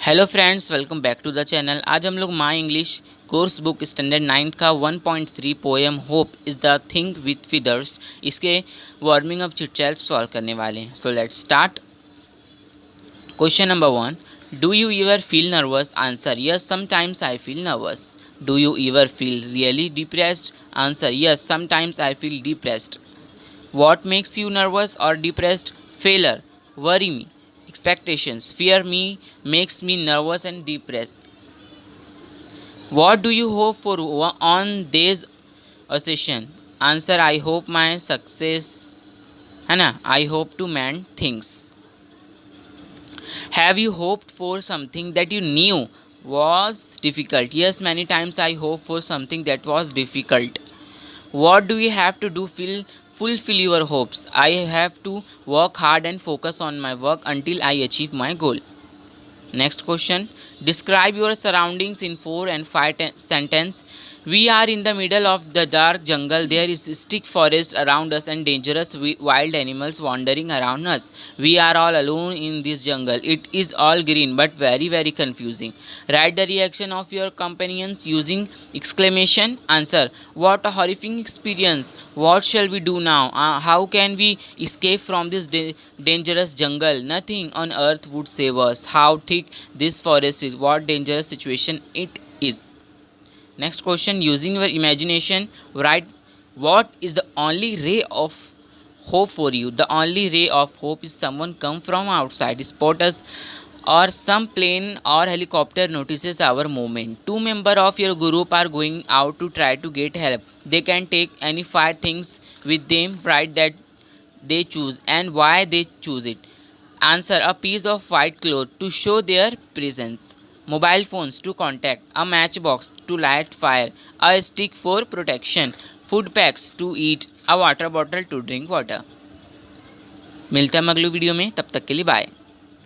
Hello friends, welcome back to the channel. आज हम लोग my English course book standard 9th का 1.3 poem hope is the thing with feathers इसके warming up chitchats solve करने वाले हैं। So let's start. Question number 1, do you ever feel nervous? Answer, yes, sometimes I feel nervous. Do you ever feel really depressed? Answer, yes, sometimes I feel depressed. What makes you nervous or depressed? Failure, worry me, expectations, fear me, makes me nervous and depressed. What do you hope for on this occasion? Answer, I hope my success, है ना, I hope to mend things. Have you hoped for something that you knew was difficult? Yes, many times I hope for something that was difficult. What do you have to do fulfill your hopes? I have to work hard and focus on my work until I achieve my goal. Next question. Describe your surroundings in 4 and 5 sentences. We are in the middle of the dark jungle. There is a thick forest around us and dangerous wild animals wandering around us. We are all alone in this jungle. It is all green but very very confusing. Write the reaction of your companions using exclamation. Answer. What a horrifying experience. What shall we do now? How can we escape from this dangerous jungle? Nothing on earth would save us. How thick this forest is. What dangerous situation it is. Next question. Using your imagination, write what is the only ray of hope for you. The only ray of hope is someone come from outside, spot us, or some plane or helicopter notices our movement. Two members of your group are going out to try to get help. They can take any 5 things with them. Write that they choose and why they choose it. Answer, a piece of white cloth to show their presence, mobile phones to contact, a matchbox to light fire, a stick for protection, food packs to eat, a water bottle to drink water. मिलते हैं अगली video में, तब तक के लिए bye.